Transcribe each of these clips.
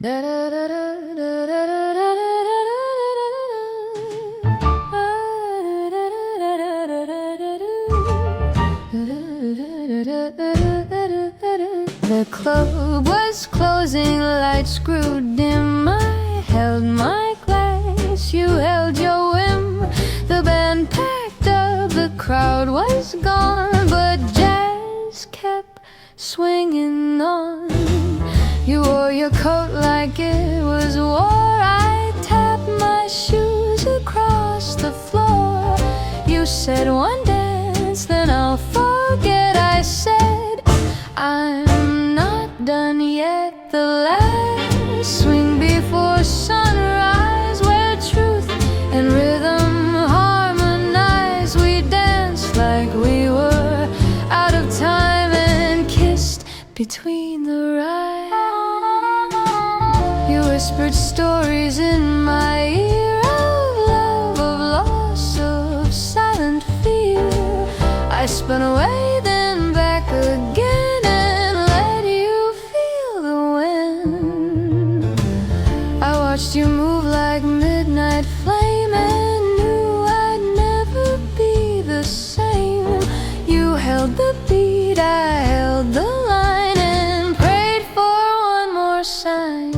The club was closing, lights grew dim. I held my glass, you held your whim. The band packed up, the crowd was gone, but jazz kept swinging on. You wore your coat like it was war. I tapped my shoes across the floor. You said one dance, then I'll forget. I said I'm not done yet. The last swing before sunrise, where truth and rhythm harmonize. We danced like we were out of time and kissed between the rhymes. You whispered stories in my ear of love, of loss, of silent fear. I spun away, then back again, and let you feel the wind. I watched you move like midnight flame and knew I'd never be the same. You held the beat, I held the line, and prayed for one more sign.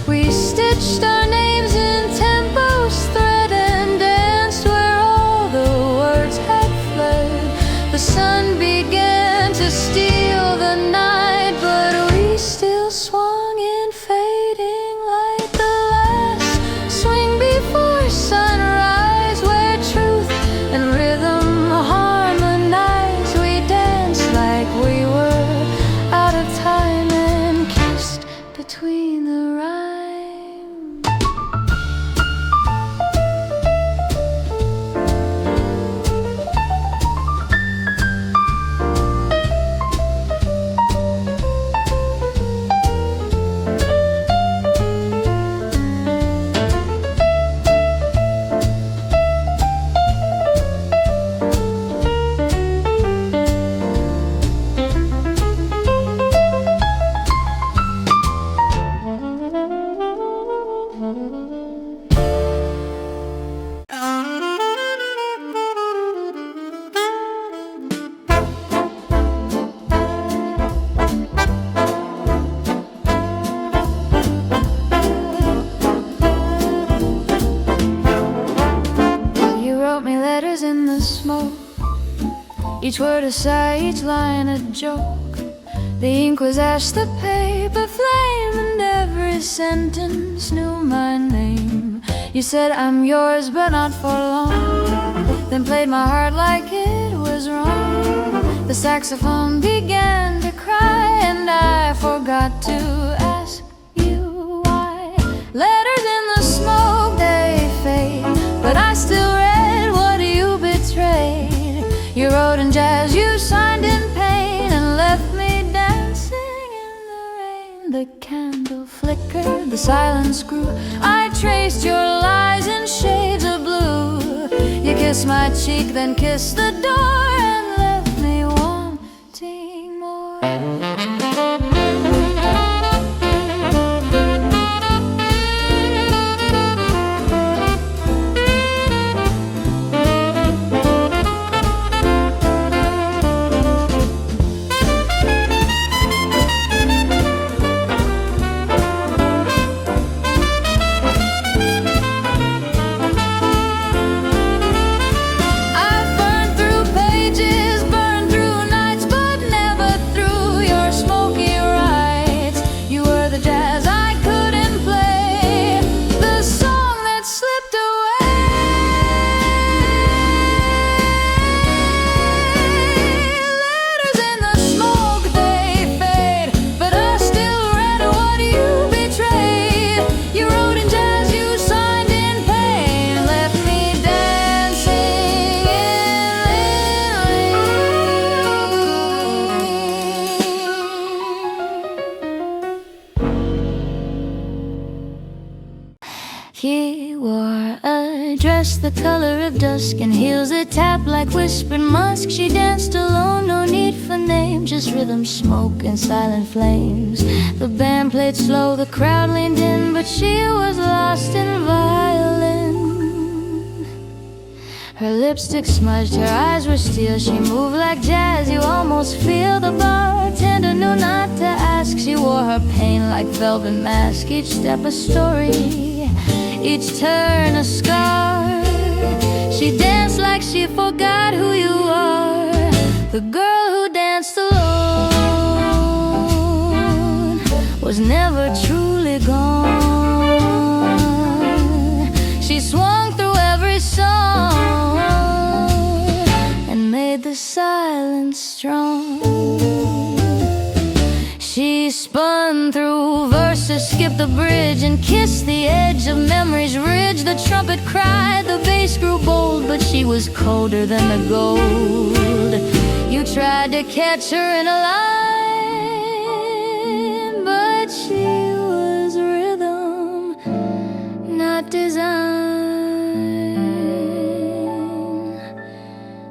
We stitched our names in tempo's thread and danced where all the words had fled. The sun began to steal the night, but we still swung in fading light. The last swing before sunrise, where truth and rhythm harmonize. We danced like we were out of time and kissed between the rhymes. Letters in the smoke, each word a sigh, each line a joke. The ink was ash, the paper flame, and every sentence knew my name. You said I'm yours, but not for long, then played my heart like it was wrong. The saxophone began to cry, and I forgot to ask you why. Letters in the smoke, they fade, but I still read. You wrote in jazz, you signed in pain, and left me dancing in the rain. The candle flickered, the silence grew. I traced your lies in shades of blue. You kissed my cheek, then kissed the door, and left me wanting more. He wore a dress the color of dusk, and heels that tap like whispered musk. She danced alone, no need for name, just rhythm, smoke, and silent flames. The band played slow, the crowd leaned in, but she was lost in violin. Her lipstick smudged, her eyes were steel. She moved like jazz, you almost feel. The bartender knew not to ask. She wore her pain like velvet mask. Each step a story, each turn a scar. She danced like she forgot who you are. The girl who danced alone was never truly gone. She swung through every song and made the silence strong. She spun through verses, skipped the bridge, and kissed the edge of memory's ridge. The trumpet cried, the bass grew bold, but she was colder than the gold. You tried to catch her in a line, but she was rhythm, not design.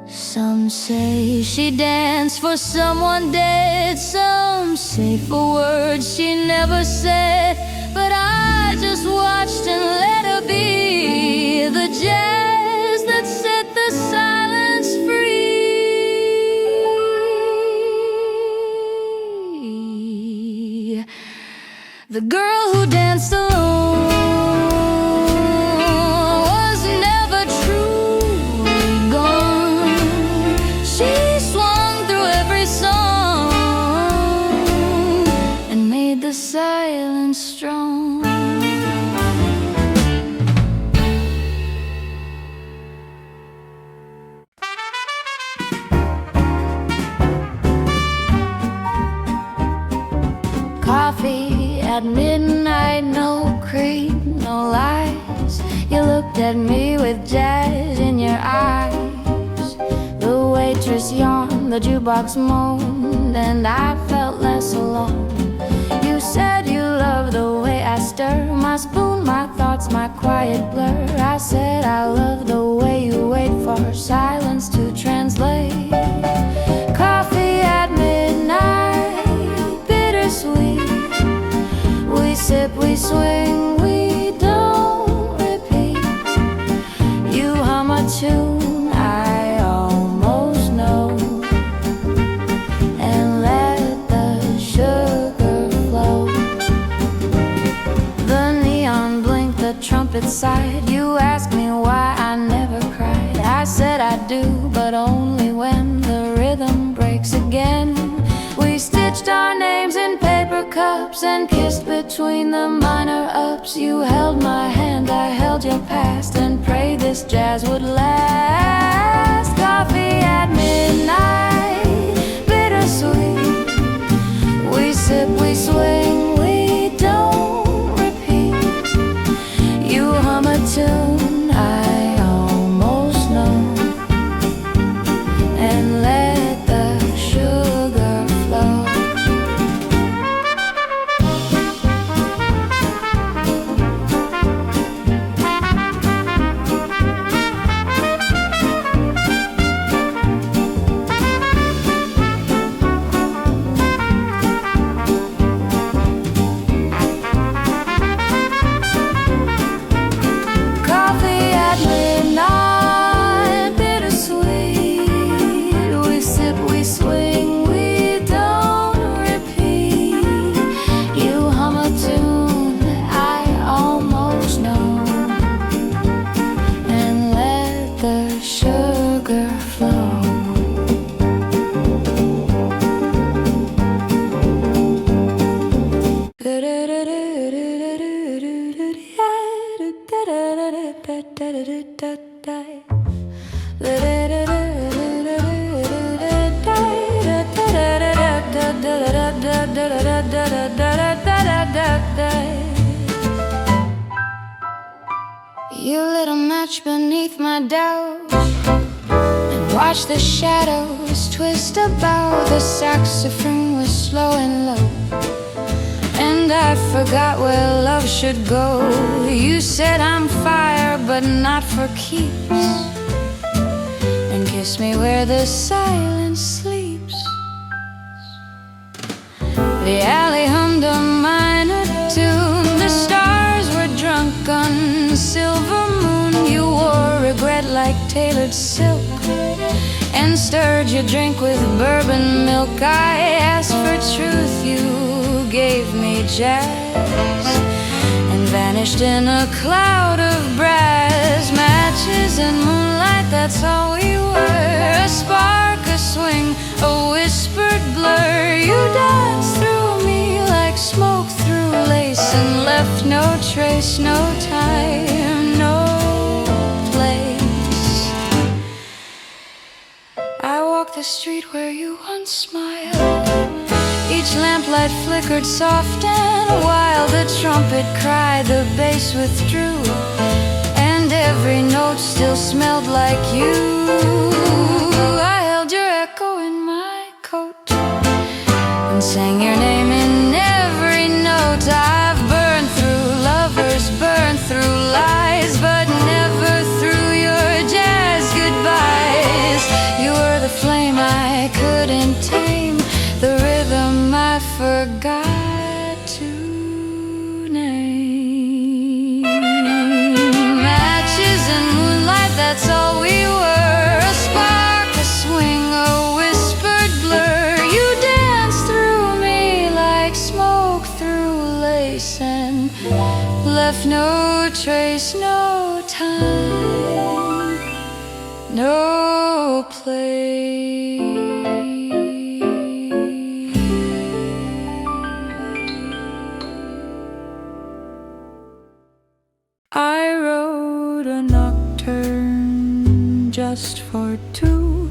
Some say she danced for someone dead, some say for words she never said. But I just watched and let her be the jazz that set the silence free. The girl who danced alone was never truly gone. She swung through every song and made the silence strong. Coffee at midnight, no cream, no lies. You looked at me with jazz in your eyes. The waitress yawned, the jukebox moaned, and I felt less alone. You said you loved the way I stir my spoon, my thoughts, my quiet blur. I said I love the way you wait for silence to translate. Coffee at midnight, bittersweet. We sip, we swing, we don't repeat. You hum a tune I almost know, and let the sugar flow. The neon blinked, the trumpet sighed. You asked me why I never cried. I said I do, but only when the rhythm breaks again. We stitched our names in paper cups and kissed between the minor ups. You held my hand, I held your past, and prayed this jazz would last. Coffee at midnight, bittersweet. We sip, we swing, we don't repeat. You hum a tune I almost know, and let the sugar flow. Coffee at midnight, bittersweet. We sip, we swing, we don't repeat. You hum a tune I almost know, and let the sugar flow. You lit a match beneath my doubt and watched the shadows twist about. The saxophone was slow and low, and I forgot where love should go. You said I'm fire, but not for keeps, and kiss me where the silence sleeps. The alley hummed a minor tune. The stars were drunk on silver moon. You wore regret like tailored silk, and stirred your drink with bourbon milk. I asked for truth, you gave me jazz, and vanished in a cloud of brass. Matches and moonlight, that's all we were. A spark, a swing, a whispered blur. You danced through me like smoke through lace, and left no trace, no time, no place. I walked the street where you once smiled. Each lamplight flickered soft and wild. The trumpet cried, the bass withdrew, and every note still smelled like you. I held your echo in my coat and sang your name in every note. I've burned through lovers, burned through lies, but never through your jazz goodbyes. You were the flame I couldn't tame, the rhythm I forgot to name. Matches and moonlight, that's all we were. A spark, a swing, a whispered blur. You danced through me like smoke through lace, and left no trace, no time, no place. I wrote a nocturne just for two,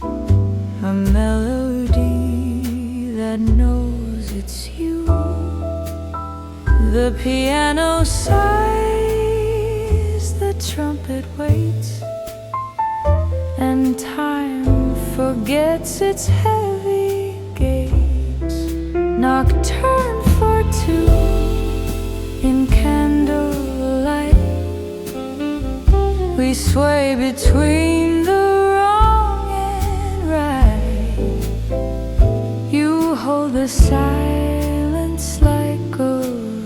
a melody that knows it's you. The piano sighs, the trumpet waits, and time forgets its heavy gates. Nocturne for two in candlelight, we sway between the wrong and right. You hold the silence like a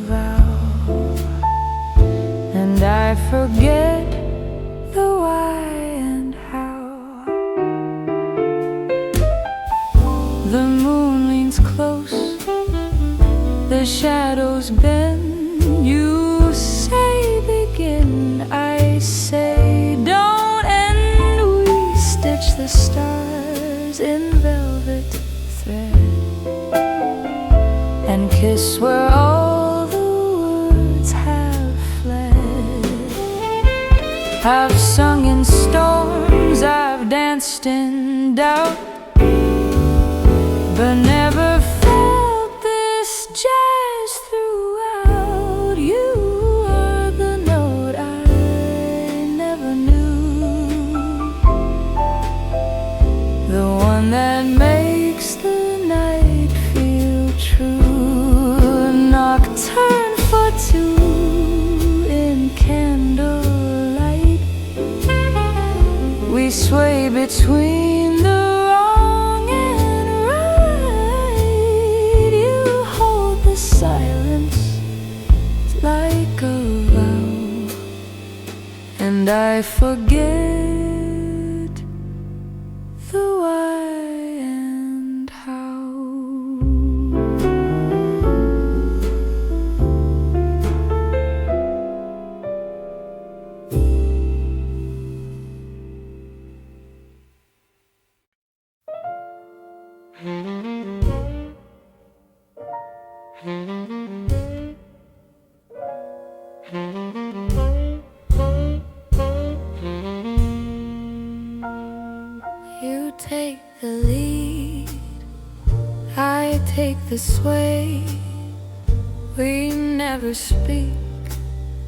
vow, and I forget the why and how. The moon leans close, the shadows bend. You say begin, I say don't end. We stitch the stars in velvet thread, and kiss where all the words have fled. I've sung in storms, I've danced in doubt, but never felt this jazz throughout. You are the note I never knew, the one that makes the night feel true. Nocturne for two in candlelight, we sway between the wrong and right. You hold the silence like a vow, and I forget the why and how. You take the lead, I take the sway. We never speak,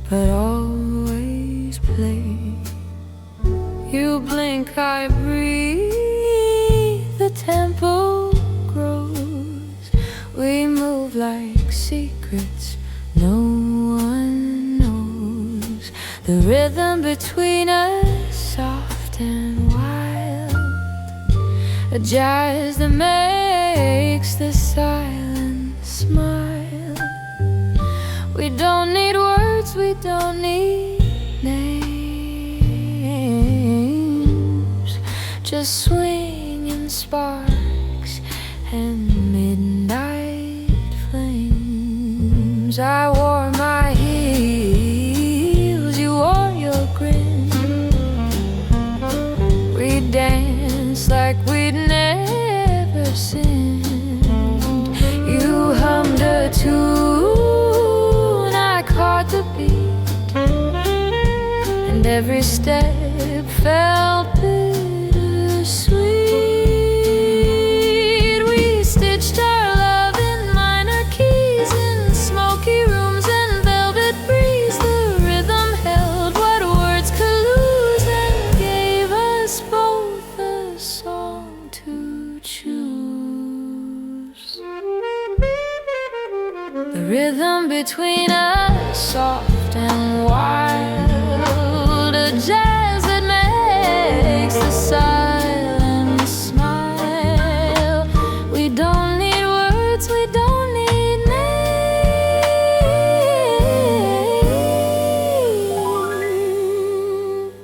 but always play. You blink, I breathe, the tempo grows. We move like No one knows the rhythm between us, soft and wild, a jazz that makes the silence smile. We don't need words, we don't need names, just swinging sparks and midnight flames. I wore my heels, you wore your grin. We danced like we'd never sinned. You hummed a tune, I caught the beat, and every step felt bittersweet. We stitched our love in minor keys, in smoky rooms and velvet breeze. The rhythm held what words could lose, and gave us both a song to choose. The rhythm between us, soft and wild, a jazz that makes the silence smile. We don't need words, we don't need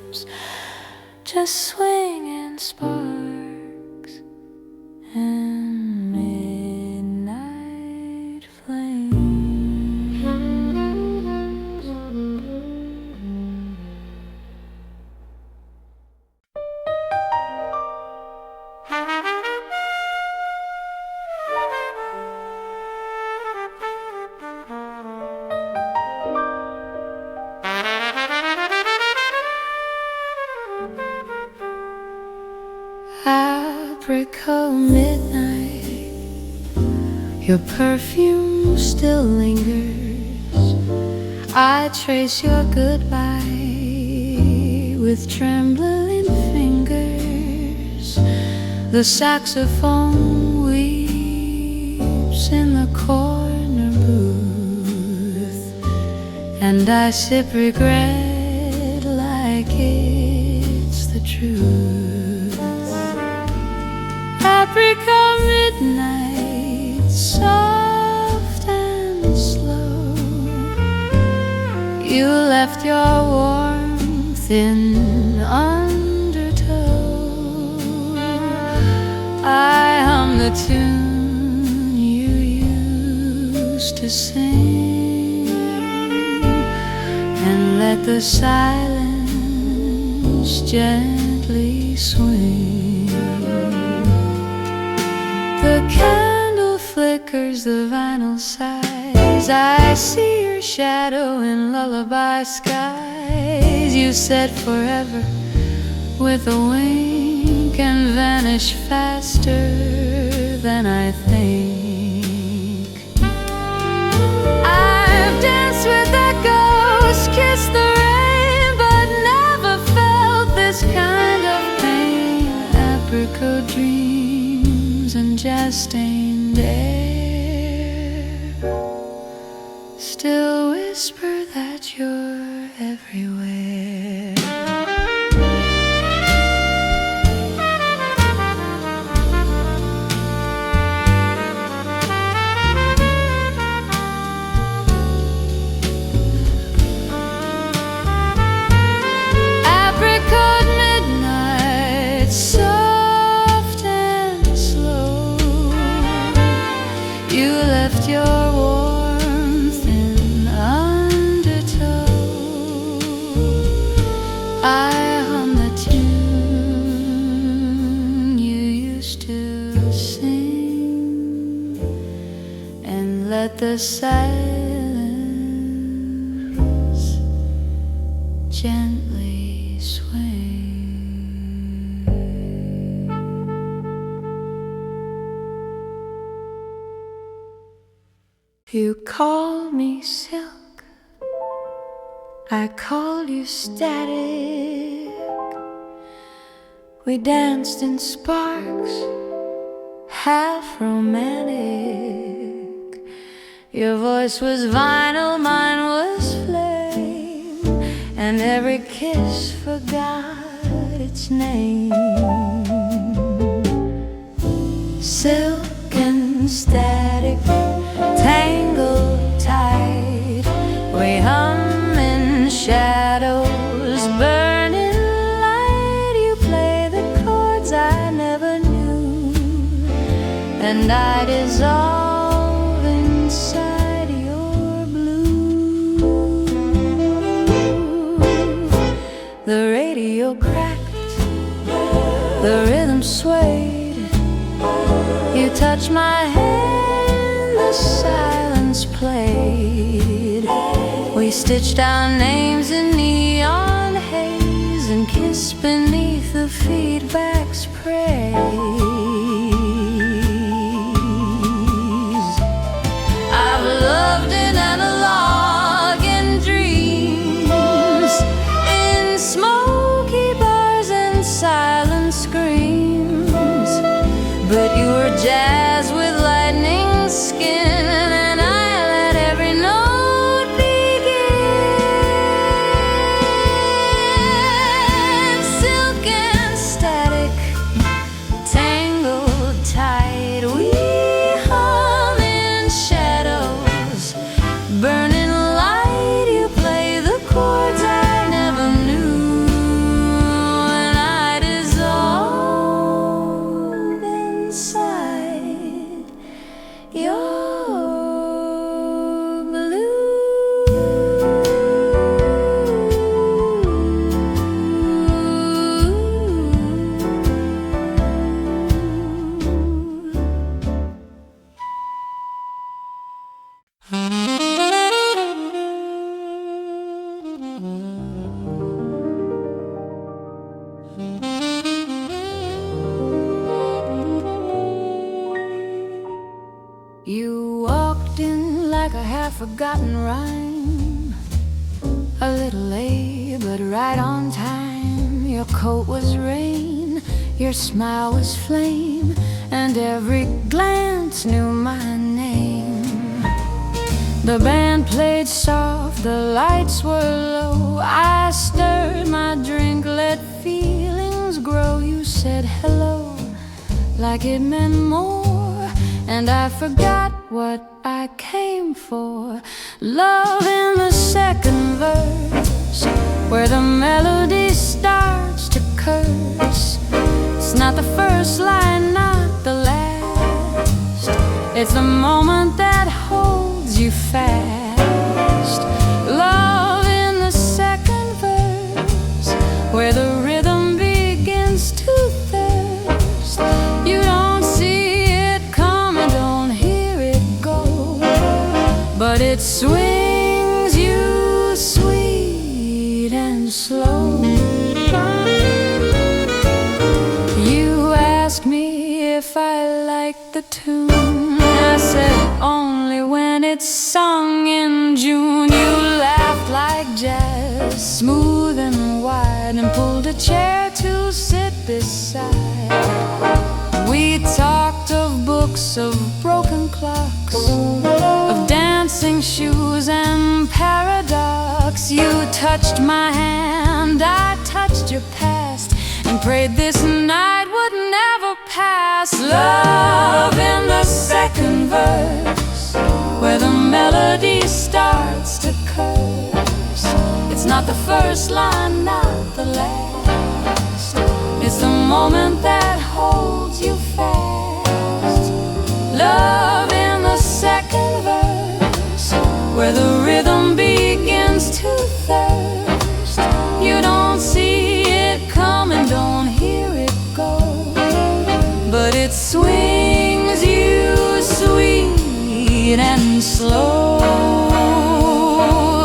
names, just swinging sparks and midnight flames. Apricot midnight, your perfume still lingers. I trace your goodbye with trembling fingers. The saxophone weeps in the corner booth, and I sip regret like it's the truth. Apricot midnight, soft and slow, you left your warmth in undertow. I hum the tune you used to sing, and let the silence gently swing. The candle flickers, the vinyl sighs. I see your shadow in lullaby skies. You said forever with a wink, and vanish faster than I think. I've danced with echoes, kissed the rain, but never felt this kind of pain. Apricot dreams and jazz-stained air still whisper that you're everywhere. Apricot midnight, soft and slow, you left your warmth in undertow. I hum the tune you used to sing, and let the silence gently swing. You call me silk, I call you static. We danced in sparks, half romantic. Your voice was vinyl, and every kiss forgot its name. Silk and static, tangled tight, we hum in shadows, burning light. You play the chords I never knew, and I dissolve inside your blue. The radio cracked, the rhythm swayed. You touched my hand, the silence played. We stitched our names in neon haze and kissed beneath the feedback's praise. I've loved in analog and dreams, in smoky bars and silent screams, but you were jazz with lightning skin, and I let every note begin. Silk and static, tangled tight, we hum in shadows, burning light. You play the chords I never knew, and I dissolve inside your You walked in like a half-forgotten rhyme, a little late but right on time. Your coat was rain, your smile was flame, and every glance knew my name. The band played soft, the lights were low. I stirred my drink, let feelings grow. You said hello like it meant more, and I forgot what I came for. Love in the second verse, where the melody starts to curse. It's not the first line, not the last. It's the moment that holds you fast. Love in the second verse, where the rhythm begins to thirst. You don't see it coming, don't hear it go, but it swings you sweet and slow. You asked me if I liked the tune. I said only when it's sung in June. You laughed like jazz, smooth and wide, and pulled a chair to sit beside. We talked of books, of broken clocks, of dancing shoes and paradox. You touched my hand, I touched your past, and prayed this night would never pass. Love in the second verse, where the melody starts to curse. It's not the first line, not the last. It's the moment that holds you fast. Love in the second verse, where the rhythm begins to thirst. You don't see it coming, don't hear it go, but it swings you sweet and slow.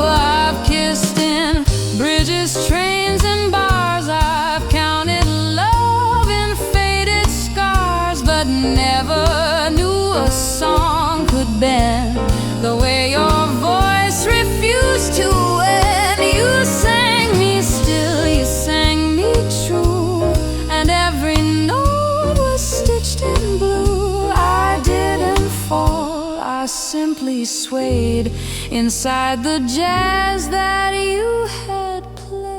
I've kissed in bridges, trains, and bars. I've counted love in faded scars, but never knew a song could bend the way your voice refused to end. You sang me still, you sang me true, and every note was stitched in blue. I didn't fall, I simply swayed inside the jazz that you had played.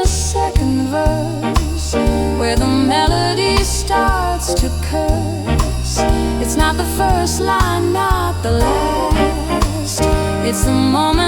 the second verse, where the melody starts to curse. It's not the first line, not the last. It's the moment